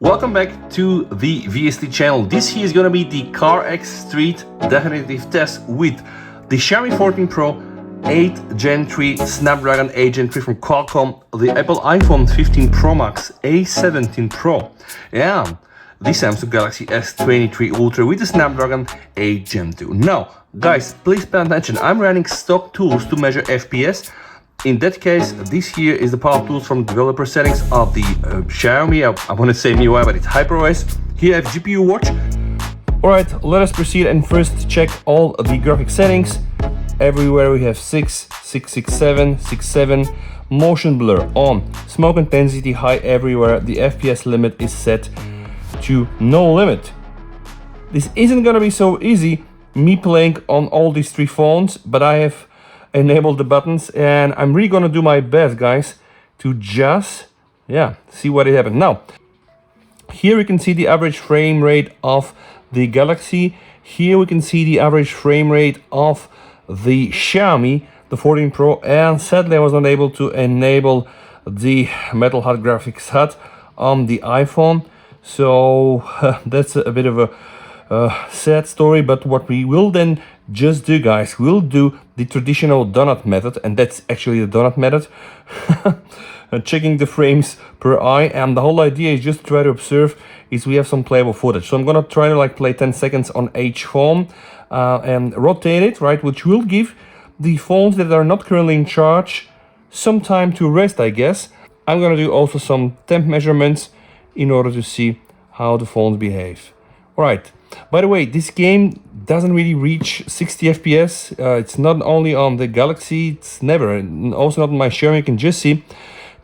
Welcome back to the VST channel. This here is gonna be the CarX Street definitive test with the Xiaomi 14 Pro 8 Gen 3 Snapdragon 8 Gen 3 from Qualcomm, the Apple iPhone 15 Pro Max A17 Pro, and the Samsung Galaxy S23 Ultra with the Snapdragon 8 Gen 2. Now, guys, please pay attention. I'm running stock tools to measure FPS. In that case, this here is the power tools from developer settings of the Xiaomi. I want to say MIUI, but it's HyperOS. Here I have GPU watch. Alright, let us proceed and first check all the graphic settings. Everywhere we have 6, 667, 67, motion blur on, smoke intensity high everywhere. The FPS limit is set to no limit. This isn't gonna be so easy, me playing on all these three phones, but I have enabled the buttons and I'm really gonna do my best, guys, to just see what it happens. Now here we can see the average frame rate of the Galaxy. Here we can see the average frame rate of the Xiaomi, the 14 Pro, and sadly I was not able to enable the Metal HUD graphics HUD on the iPhone, so that's a bit of a sad story. But what we will then just do, guys, we'll do the traditional donut method, and that's actually the donut method, checking the frames per eye, and the whole idea is just to try to observe is we have some playable footage. So I'm gonna try to play 10 seconds on each phone and rotate it, right, which will give the phones that are not currently in charge some time to rest, I guess. I'm gonna do also some temp measurements in order to see how the phones behave. All right, by the way, this game doesn't really reach 60 FPS. It's not only on the Galaxy, it's never, and also not on my Xiaomi. You can just see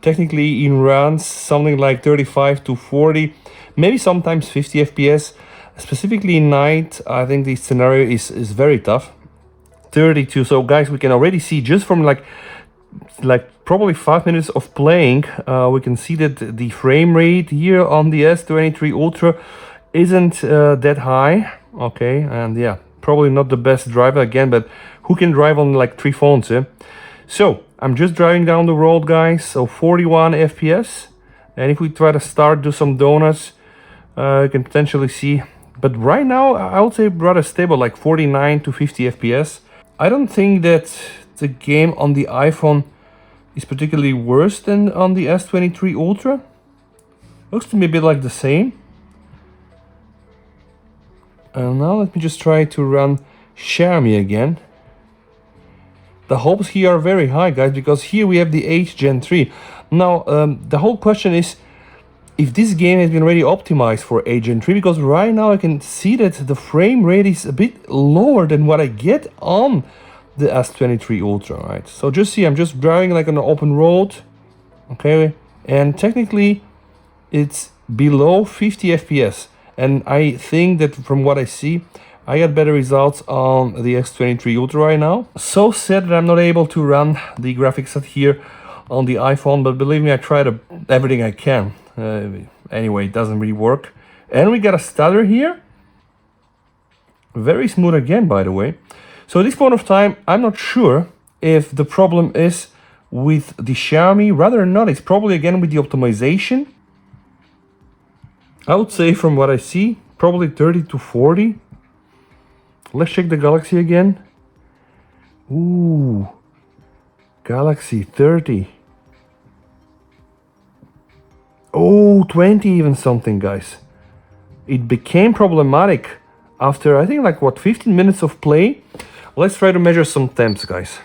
technically in runs something like 35 to 40, maybe sometimes 50 FPS. Specifically in night, I think the scenario is very tough. 32. So guys, we can already see just from like probably 5 minutes of playing, we can see that the frame rate here on the S23 Ultra isn't that high. Okay, and yeah, probably not the best driver again, but who can drive on like three phones, eh? So I'm just driving down the road, guys, so 41 FPS, and if we try to do some donuts, you can potentially see, but right now I would say rather stable, like 49 to 50 FPS. I don't think that the game on the iPhone is particularly worse than on the S23 Ultra. Looks to me a bit like the same. And now let me just try to run Xiaomi again. The hopes here are very high, guys, because here we have the 8 Gen 3. Now, the whole question is if this game has been already optimized for 8 Gen 3, because right now I can see that the frame rate is a bit lower than what I get on the S23 Ultra, right? So just see, I'm just driving like on an open road, okay, and technically it's below 50 FPS. And I think that from what I see, I got better results on the S23 Ultra right now. So sad that I'm not able to run the graphics set here on the iPhone, but believe me, I tried everything I can. Anyway, it doesn't really work. And we got a stutter here. Very smooth again, by the way. So at this point of time, I'm not sure if the problem is with the Xiaomi. Rather not, it's probably again with the optimization. I would say from what I see, probably 30 to 40. Let's check the Galaxy again. Ooh, Galaxy 30. Oh, 20 even something, guys. It became problematic after, I think, like what, 15 minutes of play. Let's try to measure some temps, guys.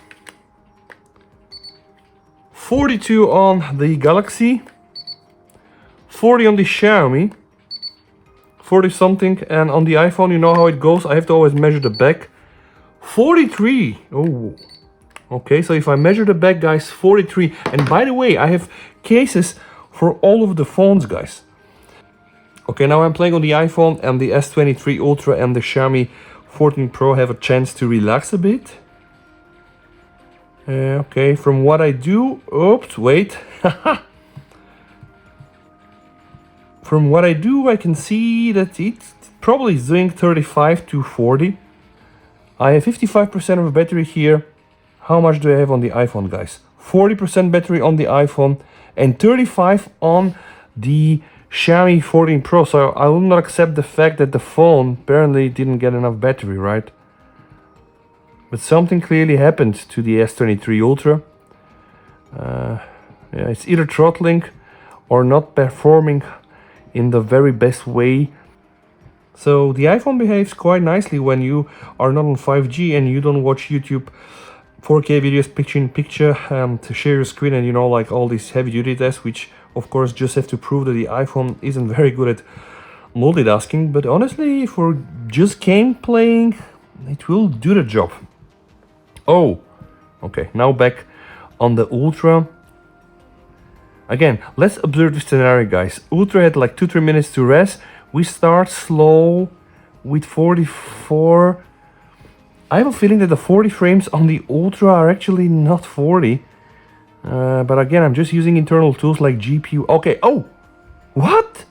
42 on the Galaxy, 40 on the Xiaomi, 40 something, and on the iPhone, you know how it goes, I have to always measure the back. 43. Oh, okay, so if I measure the back, guys, 43. And by the way, I have cases for all of the phones, guys. Okay, now I'm playing on the iPhone, and the S23 Ultra and the Xiaomi 14 Pro have a chance to relax a bit. Okay, from what I do, oops, wait. From what I do, I can see that it probably is doing 35 to 40. I have 55% of a battery here. How much do I have on the iPhone, guys? 40% battery on the iPhone and 35 on the Xiaomi 14 Pro, so I will not accept the fact that the phone apparently didn't get enough battery, right? But something clearly happened to the S23 Ultra. Yeah, it's either throttling or not performing in the very best way. So the iPhone behaves quite nicely when you are not on 5G and you don't watch YouTube 4K videos picture in picture to share your screen, and you know, like all these heavy duty tests, which of course just have to prove that the iPhone isn't very good at multitasking. But honestly, for just game playing, it will do the job. Oh, okay, now back on the Ultra. Again, let's observe the scenario, guys. Ultra had like 2-3 minutes to rest. We start slow with 44. I have a feeling that the 40 frames on the Ultra are actually not 40. But again, I'm just using internal tools like GPU. Okay, oh! What?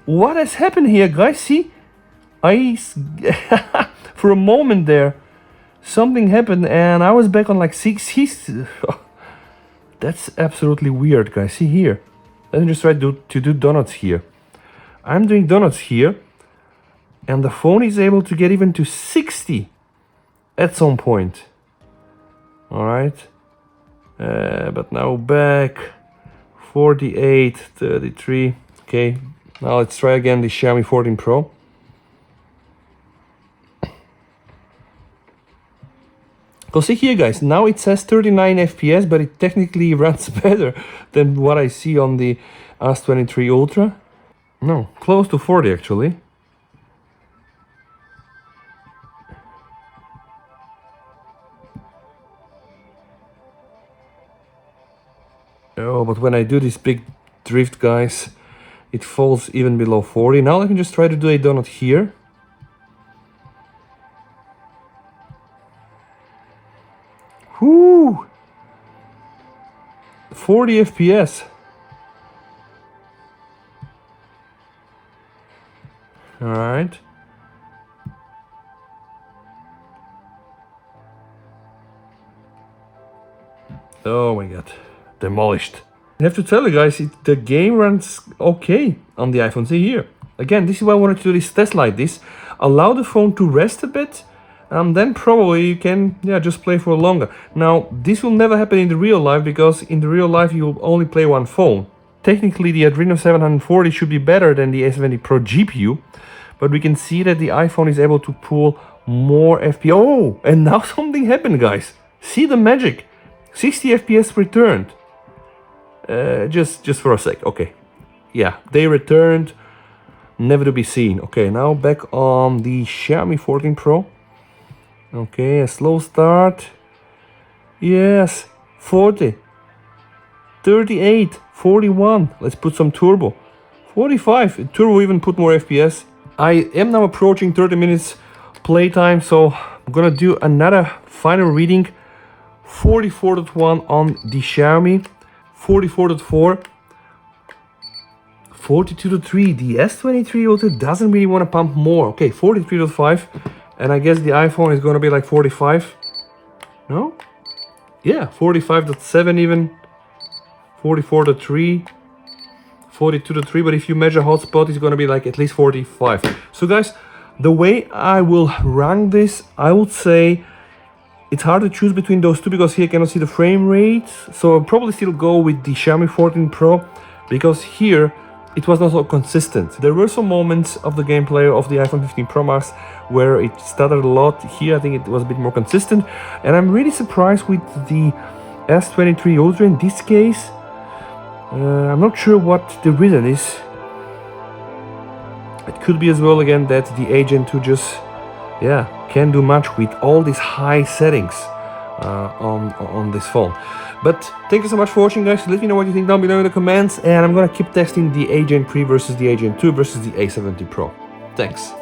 What has happened here, guys? See? For a moment there, something happened and I was back on like 6. That's absolutely weird, guys. See here. Let me just try to do donuts here. I'm doing donuts here, and the phone is able to get even to 60 at some point. Alright. But now back. 48, 33. Okay. Now let's try again the Xiaomi 14 Pro. Because see here, guys, now it says 39 FPS, but it technically runs better than what I see on the S23 Ultra. No, close to 40 actually. Oh, but when I do this big drift, guys, it falls even below 40. Now let me just try to do a donut here. Whoo! 40 FPS. Alright. Oh my god. Demolished. I have to tell you guys, the game runs okay on the iPhone. See here. Again, this is why I wanted to do this test like this. Allow the phone to rest a bit. Then probably you can just play for longer. Now, this will never happen in the real life, because in the real life you'll only play one phone. Technically, the Adreno 740 should be better than the S23 Pro GPU, but we can see that the iPhone is able to pull more FPS. Oh, and now something happened, guys. See the magic. 60 FPS returned. Just for a sec. Okay. Yeah, they returned. Never to be seen. Okay, now back on the Xiaomi 14 Pro. Okay, a slow start. Yes, 40, 38, 41. Let's put some turbo. 45. Turbo even put more FPS. I am now approaching 30 minutes playtime, so I'm gonna do another final reading. 44.1 on the Xiaomi, 44.4, 42.3. The S23 Ultra doesn't really want to pump more. Okay, 43.5. And I guess the iPhone is going to be like 45. No? Yeah, 45.7 even. 44.3. 42.3. But if you measure hotspot, it's going to be like at least 45. So guys, the way I will rank this, I would say it's hard to choose between those two, because here I cannot see the frame rate. So I'll probably still go with the Xiaomi 14 Pro, because here it was not so consistent. There were some moments of the gameplay of the iPhone 15 Pro Max where it stuttered a lot. Here I think it was a bit more consistent, and I'm really surprised with the S23 Ultra in this case. I'm not sure what the reason is. It could be as well again that the Agent 2 just can't do much with all these high settings on this phone. But thank you so much for watching, guys. Let me know what you think down below in the comments, and I'm gonna keep testing the Agent 3 versus the Agent 2 versus the A70 Pro. Thanks.